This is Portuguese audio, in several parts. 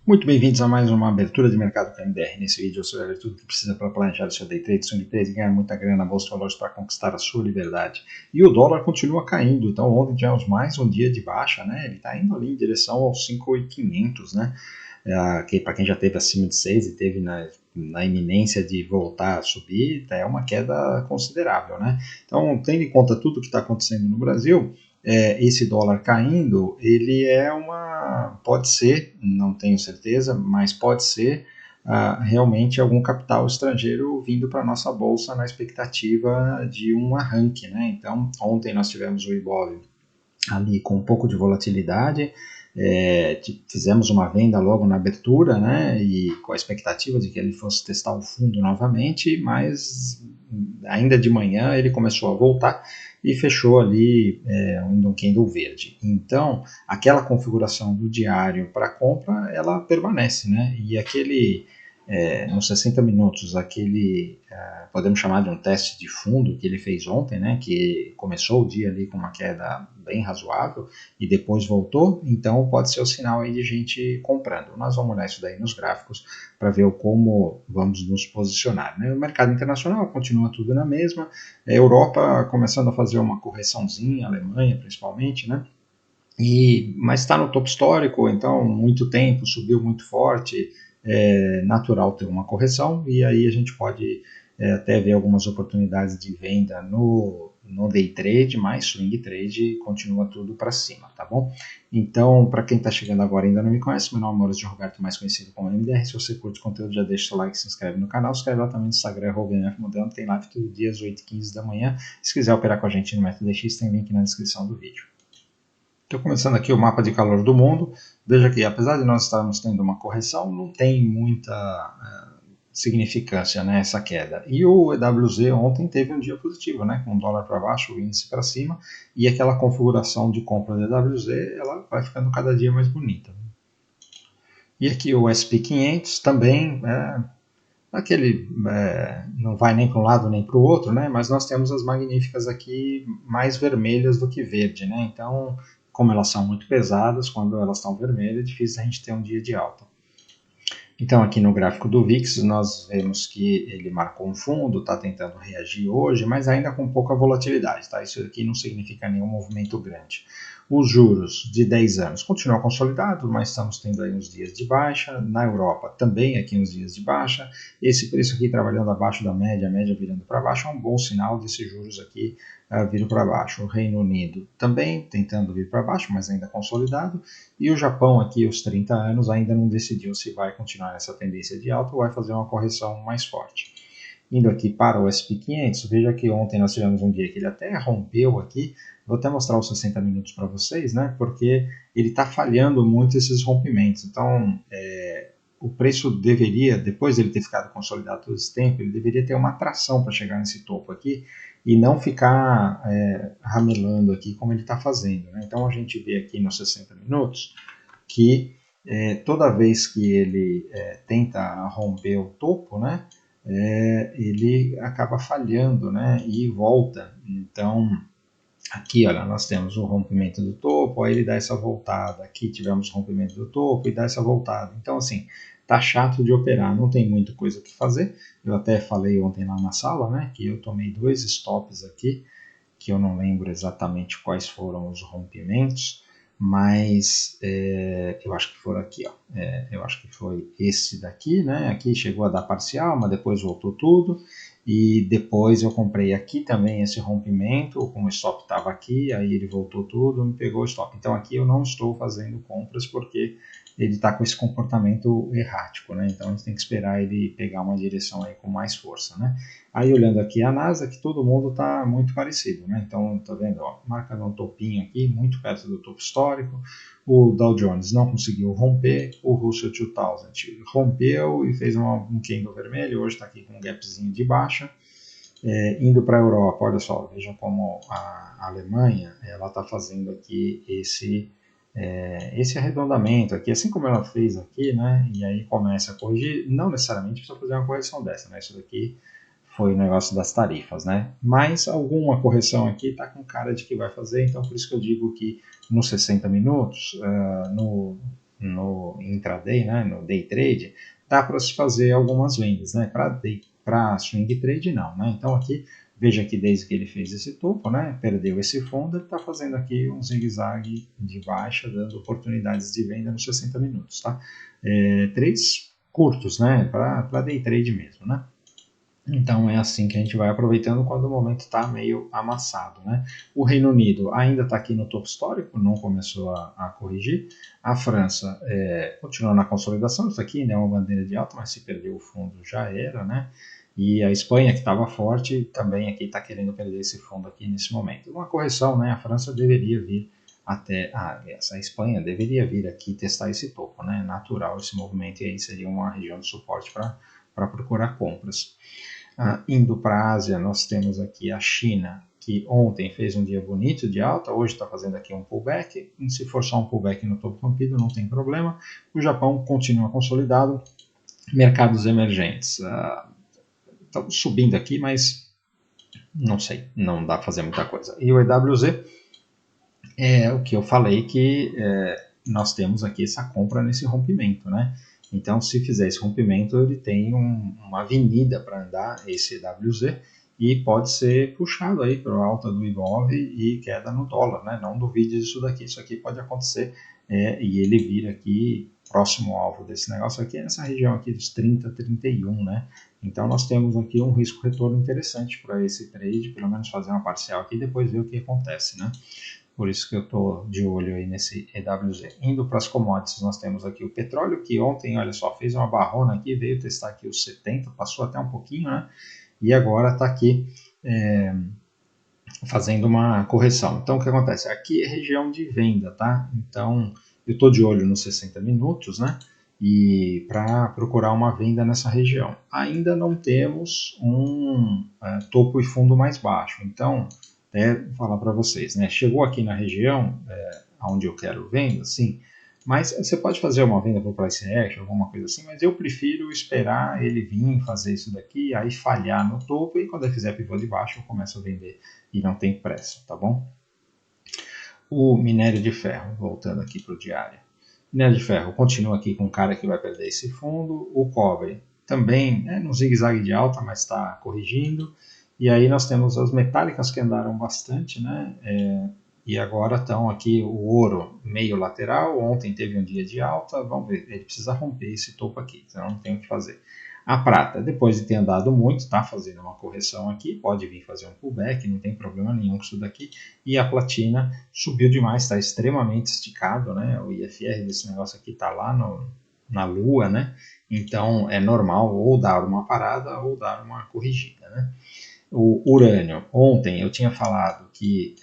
Muito bem-vindos a mais uma abertura de mercado com a MDR. Nesse vídeo você vai ver tudo o que precisa para planejar o seu day trade, swing trade e ganhar muita grana na bolsa de valores para conquistar a sua liberdade. E o dólar continua caindo, então ontem tivemos mais um dia de baixa, né? Ele está indo ali em direção aos 5.500, né? Para quem já teve acima de 6 e teve na iminência de voltar a subir, é uma queda considerável, né? Então, tendo em conta tudo o que está acontecendo no Brasil, esse dólar caindo, ele pode ser, não tenho certeza, mas pode ser realmente algum capital estrangeiro vindo para a nossa bolsa na expectativa de um arranque, né? Então, ontem nós tivemos o Ibov ali com um pouco de volatilidade, fizemos uma venda logo na abertura, né, e com a expectativa de que ele fosse testar o fundo novamente, mas ainda de manhã ele começou a voltar e fechou ali um candle verde. Então, aquela configuração do diário para compra, ela permanece, né, e nos 60 minutos, podemos chamar de um teste de fundo que ele fez ontem, né, que começou o dia ali com uma queda bem razoável e depois voltou, então pode ser o sinal aí de gente comprando. Nós vamos olhar isso daí nos gráficos para ver como vamos nos posicionar, né? O mercado internacional continua tudo na mesma, a Europa começando a fazer uma correçãozinha, a Alemanha principalmente, né? Mas está no topo histórico, então muito tempo, subiu muito forte, é natural ter uma correção, e aí a gente pode até ver algumas oportunidades de venda no day trade, mas swing trade continua tudo para cima, tá bom? Então, para quem está chegando agora e ainda não me conhece, meu nome é Maurício Roberto, mais conhecido como MDR. Se você curte o conteúdo, já deixa o like, se inscreve no canal, se inscreve lá também no Instagram, @MFModelo, tem live todo dia às 8h15 da manhã. Se quiser operar com a gente no método X, tem link na descrição do vídeo. Estou começando aqui o mapa de calor do mundo. Veja que, apesar de nós estarmos tendo uma correção, não tem muita significância, né, essa queda. E o EWZ ontem teve um dia positivo, né, com o dólar para baixo, o índice para cima, e aquela configuração de compra do EWZ, ela vai ficando cada dia mais bonita. E aqui o SP500 também, não vai nem para um lado nem para o outro, né? Mas nós temos as magníficas aqui mais vermelhas do que verde, né? Então, como elas são muito pesadas, quando elas estão vermelhas, é difícil a gente ter um dia de alta. Então, aqui no gráfico do VIX, nós vemos que ele marcou um fundo, está tentando reagir hoje, mas ainda com pouca volatilidade, tá? Isso aqui não significa nenhum movimento grande. Os juros de 10 anos continuam consolidados, mas estamos tendo aí uns dias de baixa. Na Europa também aqui uns dias de baixa. Esse preço aqui trabalhando abaixo da média, a média virando para baixo, é um bom sinal desses juros aqui vir para baixo. O Reino Unido também tentando vir para baixo, mas ainda consolidado. E o Japão aqui, os 30 anos, ainda não decidiu se vai continuar essa tendência de alta ou vai fazer uma correção mais forte. Indo aqui para o SP500, veja que ontem nós tivemos um dia que ele até rompeu aqui. Vou até mostrar os 60 minutos para vocês, né? Porque ele está falhando muito esses rompimentos. Então, o preço deveria, depois dele ter ficado consolidado todo esse tempo, ele deveria ter uma atração para chegar nesse topo aqui e não ficar ramelando aqui como ele está fazendo, né? Então, a gente vê aqui nos 60 minutos que toda vez que ele tenta romper o topo, né? Ele acaba falhando, né, e volta. Então, aqui, olha, nós temos o rompimento do topo, aí ele dá essa voltada. Aqui tivemos o rompimento do topo e dá essa voltada. Então, assim, tá chato de operar, não tem muita coisa que fazer. Eu até falei ontem lá na sala, né, que eu tomei 2 stops aqui, que eu não lembro exatamente quais foram os rompimentos, mas eu acho que foram aqui, ó. Eu acho que foi esse daqui, né? Aqui chegou a dar parcial, mas depois voltou tudo. E depois eu comprei aqui também esse rompimento, como o stop estava aqui, aí ele voltou tudo, me pegou o stop. Então aqui eu não estou fazendo compras porque ele está com esse comportamento errático, né? Então a gente tem que esperar ele pegar uma direção aí com mais força, né? Aí olhando aqui a Nasdaq, todo mundo está muito parecido, né? Então tá vendo, ó, marca um topinho aqui, muito perto do topo histórico. O Dow Jones não conseguiu romper, o Russell 2000 rompeu e fez um candle vermelho, hoje está aqui com um gapzinho de baixa. Indo para a Europa, olha só, vejam como a Alemanha ela está fazendo aqui esse arredondamento aqui, assim como ela fez aqui, né? E aí começa a corrigir, não necessariamente precisa fazer uma correção dessa, né? Isso daqui foi o negócio das tarifas, né? Mas alguma correção aqui está com cara de que vai fazer, então por isso que eu digo que nos 60 minutos, no no intraday, né, no day trade, dá para se fazer algumas vendas, né? Para swing trade não, né? Então aqui, veja que desde que ele fez esse topo, né, perdeu esse fundo, ele está fazendo aqui um zigue-zague de baixa, dando oportunidades de venda nos 60 minutos, tá? Trades curtos, né, para day trade mesmo, né? Então é assim que a gente vai aproveitando quando o momento está meio amassado, né? O Reino Unido ainda está aqui no topo histórico, não começou a corrigir. A França continua na consolidação, isso aqui né, é uma bandeira de alta, mas se perdeu o fundo já era, né? E a Espanha, que estava forte, também aqui está querendo perder esse fundo aqui nesse momento. Uma correção, né? A França deveria vir até... a Espanha deveria vir aqui testar esse topo, né? Natural esse movimento, e aí seria uma região de suporte para procurar compras. Indo para a Ásia, nós temos aqui a China, que ontem fez um dia bonito de alta, hoje está fazendo aqui um pullback, e se for só um pullback no topo rompido, não tem problema. O Japão continua consolidado. Mercados emergentes, estão subindo aqui, mas não sei, não dá para fazer muita coisa. E o EWZ é o que eu falei que nós temos aqui essa compra nesse rompimento, né? Então, se fizer esse rompimento, ele tem uma avenida para andar, esse EWZ, e pode ser puxado aí para a alta do Ibov e queda no dólar, né? Não duvide disso daqui, isso aqui pode acontecer e ele vir aqui, próximo alvo desse negócio aqui, nessa região aqui dos 30, 31, né? Então, nós temos aqui um risco-retorno interessante para esse trade, pelo menos fazer uma parcial aqui e depois ver o que acontece, né? Por isso que eu estou de olho aí nesse EWZ. Indo para as commodities, nós temos aqui o petróleo, que ontem, olha só, fez uma barrona aqui, veio testar aqui os 70, passou até um pouquinho, né? E agora está aqui fazendo uma correção. Então, o que acontece? Aqui é região de venda, tá? Então, eu estou de olho nos 60 minutos, né? E para procurar uma venda nessa região. Ainda não temos um topo e fundo mais baixo. Então, falar para vocês, né? Chegou aqui na região onde eu quero venda, sim, mas você pode fazer uma venda por price action, alguma coisa assim, mas eu prefiro esperar ele vir fazer isso daqui, aí falhar no topo, e quando ele fizer pivô de baixo eu começo a vender e não tem pressa, tá bom? O minério de ferro, voltando aqui para o diário. Minério de ferro continua aqui com um cara que vai perder esse fundo. O cobre também no zigue-zague de alta, mas está corrigindo. E aí nós temos as metálicas que andaram bastante, né? E agora estão aqui o ouro meio lateral. Ontem teve um dia de alta. Vamos ver, ele precisa romper esse topo aqui, então não tem o que fazer. A prata, depois de ter andado muito, está fazendo uma correção aqui, pode vir fazer um pullback, não tem problema nenhum com isso daqui. E a platina subiu demais, está extremamente esticado, né? O IFR desse negócio aqui está lá na lua, né? Então é normal ou dar uma parada ou dar uma corrigida, né? O urânio, ontem eu tinha falado que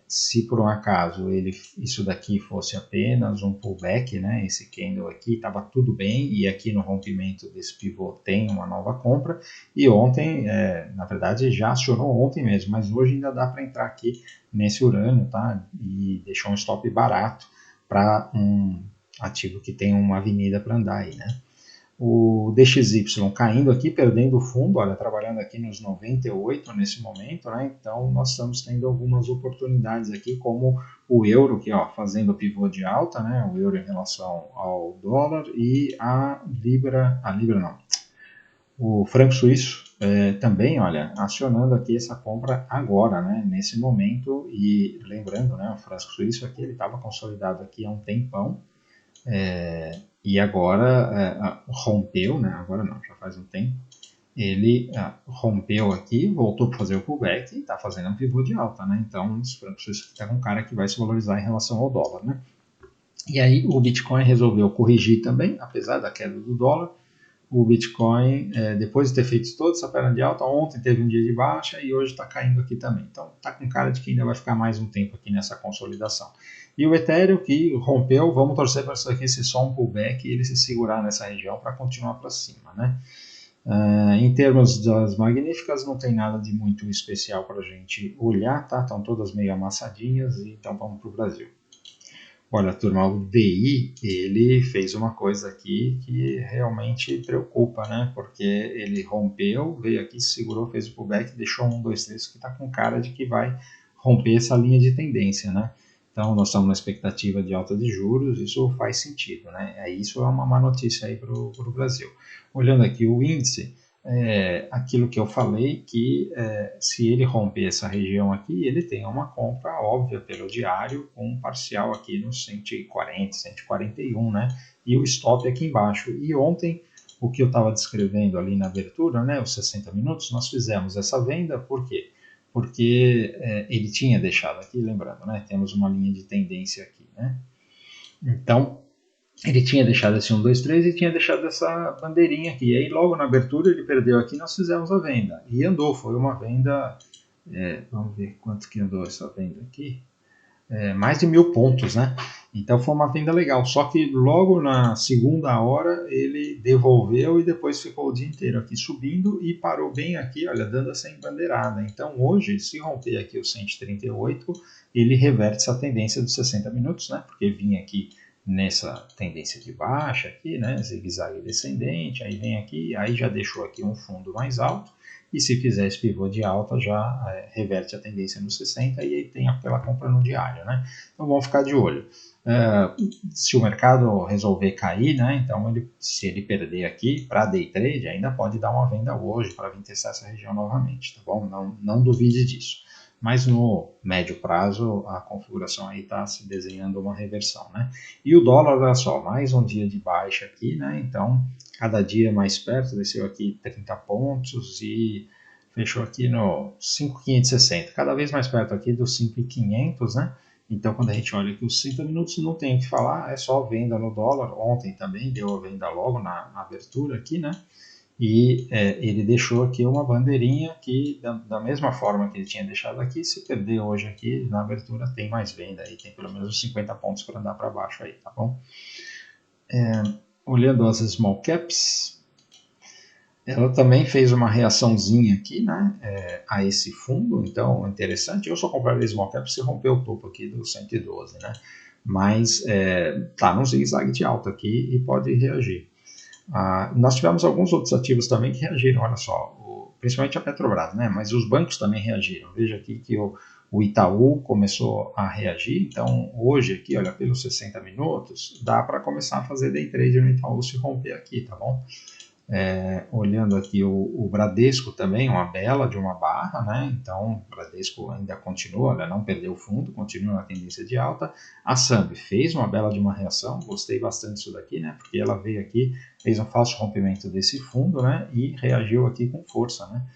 se por um acaso isso daqui fosse apenas um pullback, né, esse candle aqui estava tudo bem, e aqui no rompimento desse pivô tem uma nova compra, e ontem, na verdade já acionou ontem mesmo, mas hoje ainda dá para entrar aqui nesse urânio, tá, e deixou um stop barato para um ativo que tem uma avenida para andar aí, né. O DXY caindo aqui, perdendo o fundo, olha, trabalhando aqui nos 98 nesse momento, né? Então nós estamos tendo algumas oportunidades aqui, como o euro, aqui, ó, fazendo pivô de alta, né? O euro em relação ao dólar, e a libra não, o franco suíço também, olha, acionando aqui essa compra agora, né? Nesse momento, e lembrando, né? O franco suíço aqui, ele estava consolidado aqui há um tempão, e agora rompeu, né? Agora não, já faz um tempo. Ele rompeu aqui, voltou para fazer o pullback e está fazendo um pivô de alta, né? Então, os francos suíços é um cara que vai se valorizar em relação ao dólar, né? E aí o Bitcoin resolveu corrigir também, apesar da queda do dólar. O Bitcoin, depois de ter feito toda essa perna de alta, ontem teve um dia de baixa e hoje está caindo aqui também. Então está com cara de que ainda vai ficar mais um tempo aqui nessa consolidação. E o Ethereum, que rompeu, vamos torcer para isso aqui ser só um pullback e ele se segurar nessa região para continuar para cima, né? Em termos das magníficas, não tem nada de muito especial para a gente olhar, tá? Estão todas meio amassadinhas, então vamos para o Brasil. Olha, turma, o DI, ele fez uma coisa aqui que realmente preocupa, né? Porque ele rompeu, veio aqui, segurou, fez o pullback, deixou 1, 2, 3, que está com cara de que vai romper essa linha de tendência, né? Então, nós estamos na expectativa de alta de juros, isso faz sentido, né? Isso é uma má notícia aí para o Brasil. Olhando aqui o índice, aquilo que eu falei, que se ele romper essa região aqui, ele tem uma compra óbvia pelo diário, com um parcial aqui no 140, 141, né? E o stop aqui embaixo. E ontem, o que eu estava descrevendo ali na abertura, né, os 60 minutos, nós fizemos essa venda, por quê? Porque ele tinha deixado aqui, lembrando, né, temos uma linha de tendência aqui, né? Então, ele tinha deixado esse 1, 2, 3 e tinha deixado essa bandeirinha aqui. E aí, logo na abertura, ele perdeu aqui, nós fizemos a venda. E andou, foi uma venda, vamos ver quanto que andou essa venda aqui. Mais de 1.000 pontos, né? Então foi uma venda legal. Só que logo na segunda hora ele devolveu e depois ficou o dia inteiro aqui subindo e parou bem aqui, olha, dando essa embandeirada. Então hoje, se romper aqui o 138, ele reverte essa tendência dos 60 minutos, né? Porque vinha aqui nessa tendência de baixa aqui, né? Zigue-zague descendente, aí vem aqui, aí já deixou aqui um fundo mais alto. E se fizer esse pivô de alta, já reverte a tendência no 60 e aí tem aquela compra no diário, né? Então vamos ficar de olho. Se o mercado resolver cair, né? Então se ele perder aqui para day trade, ainda pode dar uma venda hoje para vir testar essa região novamente, tá bom? Não duvide disso. Mas no médio prazo a configuração aí está se desenhando uma reversão, né? E o dólar, olha só, mais um dia de baixa aqui, né? Então cada dia mais perto, desceu aqui 30 pontos e fechou aqui no 5.560, cada vez mais perto aqui dos 5.500, né? Então, quando a gente olha aqui os 60 minutos, não tem o que falar, é só venda no dólar. Ontem também deu a venda logo na abertura aqui, né? E ele deixou aqui uma bandeirinha que, da mesma forma que ele tinha deixado aqui, se perder hoje aqui na abertura, tem mais venda aí, tem pelo menos 50 pontos para andar para baixo aí, tá bom? Olhando as small caps, ela também fez uma reaçãozinha aqui, né, a esse fundo, então interessante. Eu só compraria small cap se romper o topo aqui do 112, né, mas tá num zigue-zague de alta aqui e pode reagir. Nós tivemos alguns outros ativos também que reagiram, olha só, principalmente a Petrobras, né, mas os bancos também reagiram. Veja aqui que o Itaú começou a reagir, então hoje aqui, olha, pelos 60 minutos, dá para começar a fazer day trade no Itaú se romper aqui, tá bom? Olhando aqui o Bradesco também, uma bela de uma barra, né? Então o Bradesco ainda continua, olha, não perdeu o fundo, continua na tendência de alta. A Samb fez uma bela de uma reação, gostei bastante disso daqui, né? Porque ela veio aqui, fez um falso rompimento desse fundo, né? E reagiu aqui com força, né?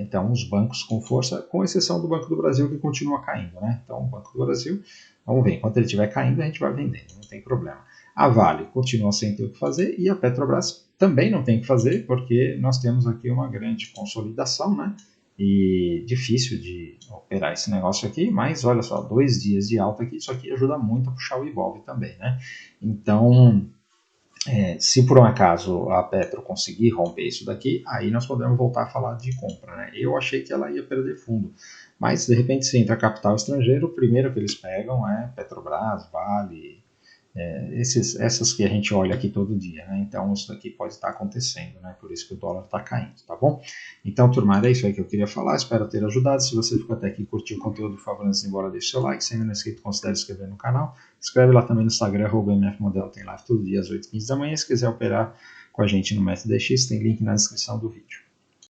Então os bancos com força, com exceção do Banco do Brasil que continua caindo, né? Então o Banco do Brasil, vamos ver, enquanto ele estiver caindo a gente vai vendendo, não tem problema. A Vale continua sem ter o que fazer e a Petrobras também não tem o que fazer, porque nós temos aqui uma grande consolidação, né? E difícil de operar esse negócio aqui, mas olha só, 2 dias de alta aqui, isso aqui ajuda muito a puxar o Ibov também, né? Então, se por um acaso a Petro conseguir romper isso daqui, aí nós podemos voltar a falar de compra, né? Eu achei que ela ia perder fundo, mas de repente se entra capital estrangeiro, o primeiro que eles pegam é Petrobras, Vale, essas que a gente olha aqui todo dia, né? Então isso daqui pode estar acontecendo, né? Por isso que o dólar está caindo, tá bom? Então, turma, era isso aí que eu queria falar, espero ter ajudado. Se você ficou até aqui e curtiu o conteúdo, por favor, antes de ir embora, deixe seu like. Se ainda não é inscrito, considere se inscrever no canal. Escreve lá também no Instagram, @mfmodelo, tem live todo dia às 8h15 da manhã. Se quiser operar com a gente no método DX, tem link na descrição do vídeo.